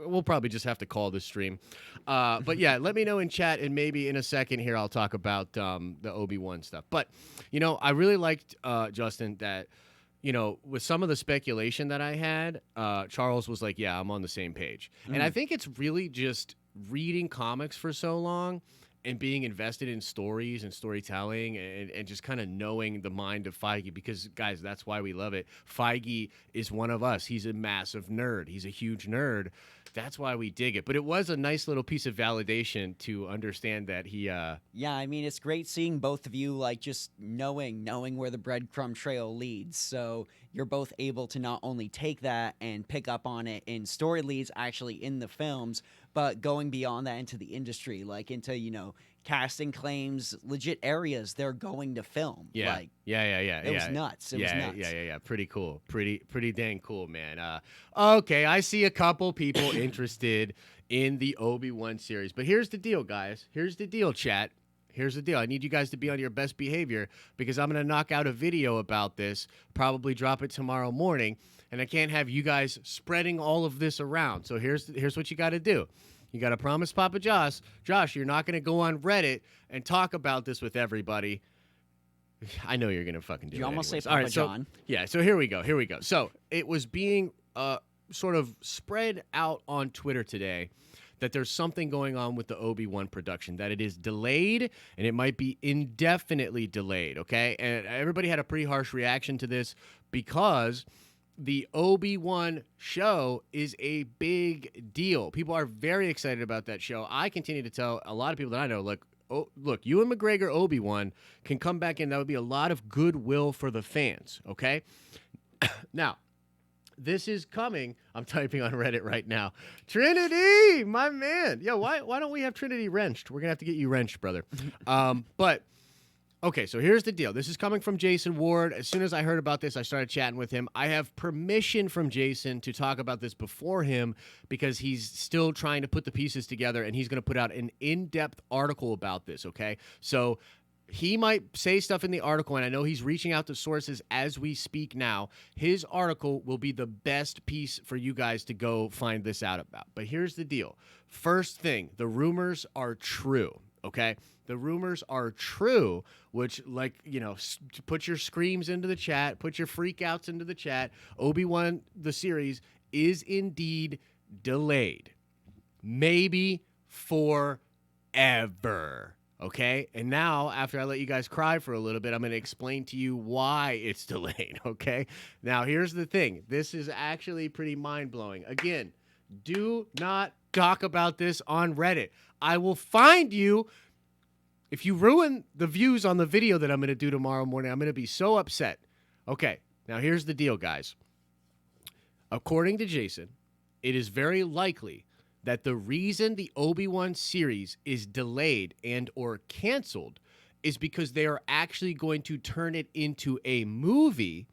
We'll probably just have to call this stream. But yeah, let me know in chat, and maybe in a second here I'll talk about the Obi-Wan stuff. But, I really liked, Justin, that, with some of the speculation that I had, Charles was like, yeah, I'm on the same page. And I think it's really just reading comics for so long and being invested in stories and storytelling and just kind of knowing the mind of Feige because, guys, that's why we love it. Feige is one of us. He's a massive nerd. He's a huge nerd. That's why we dig it. But it was a nice little piece of validation to understand that he... Yeah, I mean, it's great seeing both of you, like, just knowing where the breadcrumb trail leads. So you're both able to not only take that and pick up on it in story leads actually in the films, but going beyond that into the industry, like into, casting claims, legit areas they're going to film. Yeah. Like, yeah. It was nuts. It was nuts. Yeah. Pretty cool. Pretty dang cool, man. Okay, I see a couple people interested in the Obi-Wan series. But here's the deal, guys. Here's the deal, chat. Here's the deal. I need you guys to be on your best behavior because I'm going to knock out a video about this, probably drop it tomorrow morning, and I can't have you guys spreading all of this around. So here's what you got to do. You got to promise Papa Josh, you're not going to go on Reddit and talk about this with everybody. I know you're going to fucking do it. You almost anyways. say Papa All right, John. So here we go. So it was being sort of spread out on Twitter today that there's something going on with the Obi-Wan production, that it is delayed and it might be indefinitely delayed, okay? And everybody had a pretty harsh reaction to this because the Obi-Wan show is a big deal. People are very excited about that show. I continue to tell a lot of people that I know, look, Ewan McGregor Obi-Wan can come back in. That would be a lot of goodwill for the fans, okay? Now, this is coming. I'm typing on Reddit right now. Trinity, my man. Yo, why don't we have Trinity wrenched? We're going to have to get you wrenched, brother. But, okay, so here's the deal. This is coming from Jason Ward. As soon as I heard about this, I started chatting with him. I have permission from Jason to talk about this before him because he's still trying to put the pieces together, and he's going to put out an in-depth article about this, okay? So he might say stuff in the article, and I know he's reaching out to sources as we speak now. His article will be the best piece for you guys to go find this out about. But here's the deal. First thing, the rumors are true, okay? The rumors are true, which, put your screams into the chat, put your freakouts into the chat. Obi-Wan, the series, is indeed delayed. Maybe forever. Okay, and now after I let you guys cry for a little bit, I'm going to explain to you why it's delayed, okay? Now, here's the thing. This is actually pretty mind-blowing. Again, Do not talk about this on Reddit. I will find you. If you ruin the views on the video that I'm going to do tomorrow morning, I'm going to be so upset. Okay, now here's the deal, guys. According to Jason, it is very likely that the reason the Obi-Wan series is delayed and or canceled is because they are actually going to turn it into a movie,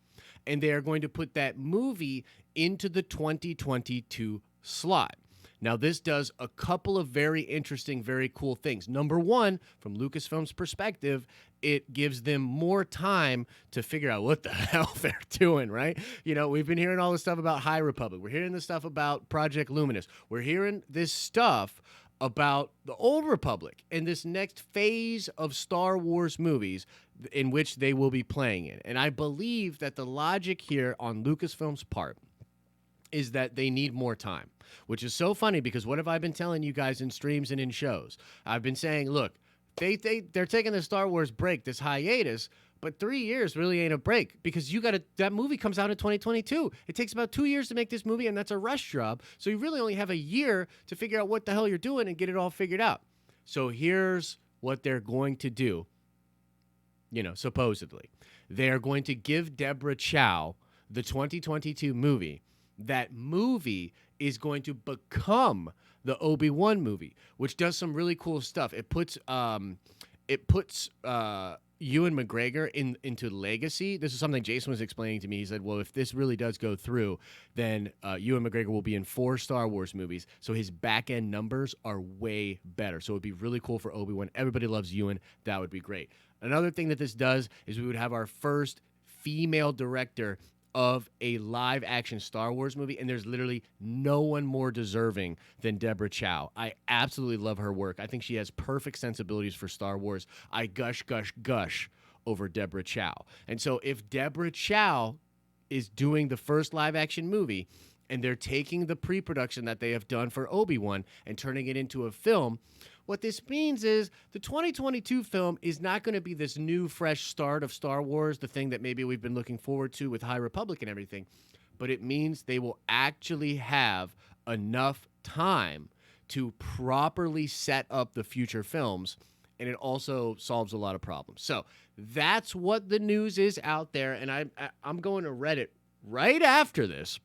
and they are going to put that movie into the 2022 slot. Now, this does a couple of very interesting, very cool things. Number one, from Lucasfilm's perspective, it gives them more time to figure out what the hell they're doing, right? You know, we've been hearing all this stuff about High Republic. We're hearing this stuff about Project Luminous. We're hearing this stuff about the Old Republic and this next phase of Star Wars movies in which they will be playing in. And I believe that the logic here on Lucasfilm's part is that they need more time, which is so funny because what have I been telling you guys in streams and in shows? I've been saying, look, they're taking the Star Wars break, this hiatus, but 3 years really ain't a break because that movie comes out in 2022. It takes about 2 years to make this movie, and that's a rush job. So you really only have a year to figure out what the hell you're doing and get it all figured out. So here's what they're going to do, supposedly. They are going to give Deborah Chow the 2022 movie. That movie is going to become the Obi-Wan movie, which does some really cool stuff. It puts Ewan McGregor into Legacy. This is something Jason was explaining to me. He said, well, if this really does go through, then Ewan McGregor will be in 4 Star Wars movies, so his back-end numbers are way better. So it would be really cool for Obi-Wan. Everybody loves Ewan. That would be great. Another thing that this does is we would have our first female director of a live-action Star Wars movie, and there's literally no one more deserving than Deborah Chow. I absolutely love her work. I think she has perfect sensibilities for Star Wars. I gush over Deborah Chow. And so if Deborah Chow is doing the first live-action movie, and they're taking the pre-production that they have done for Obi-Wan and turning it into a film, what this means is the 2022 film is not going to be this new, fresh start of Star Wars, the thing that maybe we've been looking forward to with High Republic and everything, but it means they will actually have enough time to properly set up the future films, and it also solves a lot of problems. So that's what the news is out there, and I'm going to Reddit right after this.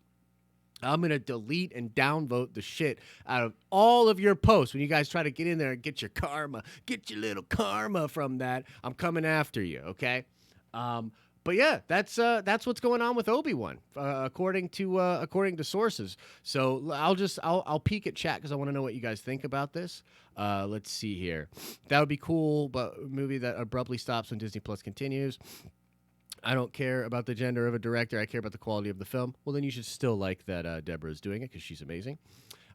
I'm going to delete and downvote the shit out of all of your posts. When you guys try to get in there and get your karma, get your little karma from that, I'm coming after you, okay? But yeah, that's what's going on with Obi-Wan, according to sources. So I'll peek at chat because I want to know what you guys think about this. Let's see here. That would be cool, but a movie that abruptly stops when Disney Plus continues. I don't care about the gender of a director. I care about the quality of the film. Well, then you should still like that Deborah is doing it because she's amazing.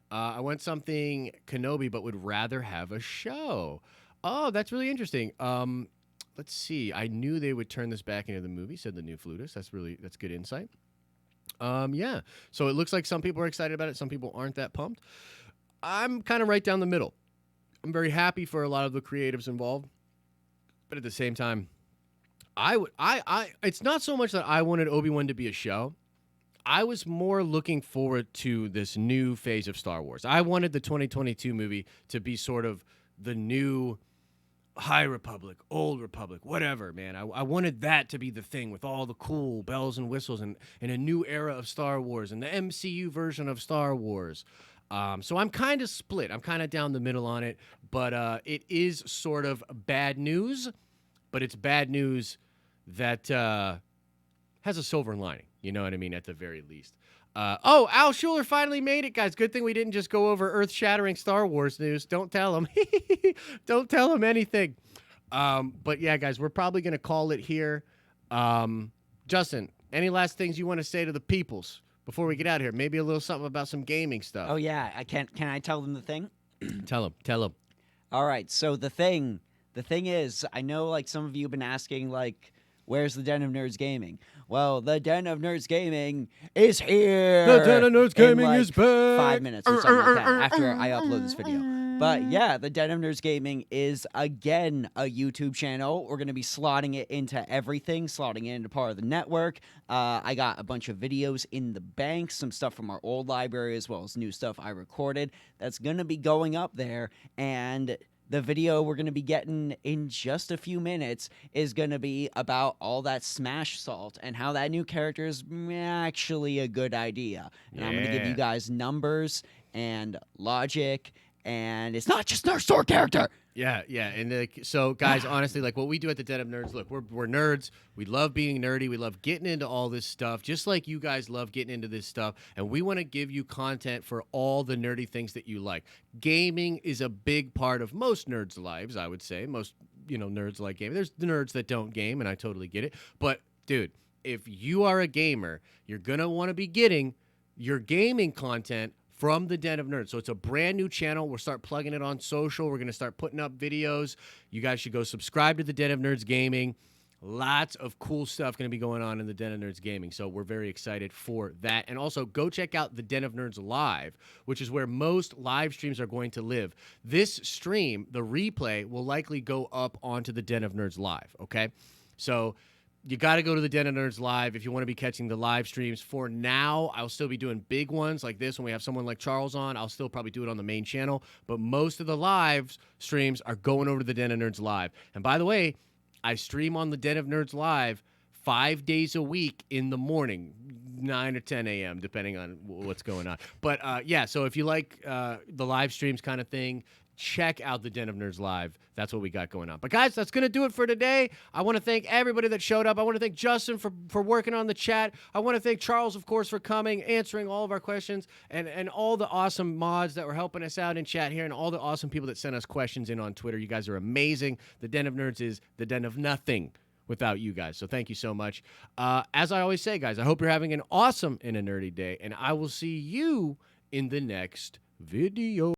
I want something Kenobi, but would rather have a show. Oh, that's really interesting. Let's see. I knew they would turn this back into the movie, said the new flutist. That's good insight. Yeah. So it looks like some people are excited about it. Some people aren't that pumped. I'm kind of right down the middle. I'm very happy for a lot of the creatives involved, but at the same time, it's not so much that I wanted Obi-Wan to be a show. I was more looking forward to this new phase of Star Wars. I wanted the 2022 movie to be sort of the new High Republic, Old Republic, whatever, man. I wanted that to be the thing with all the cool bells and whistles and a new era of Star Wars and the MCU version of Star Wars. So I'm kind of split. I'm kind of down the middle on it, but it is sort of bad news. But it's bad news that has a silver lining. You know what I mean? At the very least. Al Schuler finally made it, guys. Good thing we didn't just go over earth-shattering Star Wars news. Don't tell him. Don't tell him anything. But yeah, guys, we're probably going to call it here. Justin, any last things you want to say to the peoples before we get out of here? Maybe a little something about some gaming stuff. Oh, yeah. Can I tell them the thing? Tell them. All right. So the thing is, I know, like, some of you have been asking, like, where's the Den of Nerds Gaming? Well, the Den of Nerds Gaming is here. The Den of Nerds Gaming is back. 5 minutes or something like that after I upload this video. But yeah, the Den of Nerds Gaming is again a YouTube channel. We're gonna be slotting it into everything, slotting it into part of the network. I got a bunch of videos in the bank, some stuff from our old library as well as new stuff I recorded that's gonna be going up there. And the video we're going to be getting in just a few minutes is going to be about all that Smash Salt and how that new character is actually a good idea. And I'm going to give you guys numbers and logic, and it's not just our sword character. Yeah, and so guys, honestly, like what we do at the Den of Nerds, look, we're nerds. We love being nerdy. We love getting into all this stuff, just like you guys love getting into this stuff. And we want to give you content for all the nerdy things that you like. Gaming is a big part of most nerds' lives, I would say. Most nerds like gaming. There's the nerds that don't game, and I totally get it. But dude, if you are a gamer, you're gonna want to be getting your gaming content from the Den of Nerds. So it's a brand new channel. We'll start plugging it on social. We're going to start putting up videos. You guys should go subscribe to the Den of Nerds Gaming. Lots of cool stuff going to be going on in the Den of Nerds Gaming. So we're very excited for that. And also go check out the Den of Nerds Live, which is where most live streams are going to live. This stream, the replay, will likely go up onto the Den of Nerds Live, okay? So you got to go to the Den of Nerds Live if you want to be catching the live streams. For now, I'll still be doing big ones like this when we have someone like Charles on. I'll still probably do it on the main channel. But most of the live streams are going over to the Den of Nerds Live. And by the way, I stream on the Den of Nerds Live 5 days a week in the morning, 9 or 10 a.m., depending on what's going on. But yeah, so if you like the live streams kind of thing, check out the Den of Nerds Live. That's what we got going on. But guys, that's going to do it for today. I want to thank everybody that showed up. I want to thank Justin for working on the chat. I want to thank Charles, of course, for coming, answering all of our questions, and all the awesome mods that were helping us out in chat here, and all the awesome people that sent us questions in on Twitter. You guys are amazing. The Den of Nerds is the den of nothing without you guys. So thank you so much. As I always say, guys, I hope you're having an awesome and a nerdy day, and I will see you in the next video.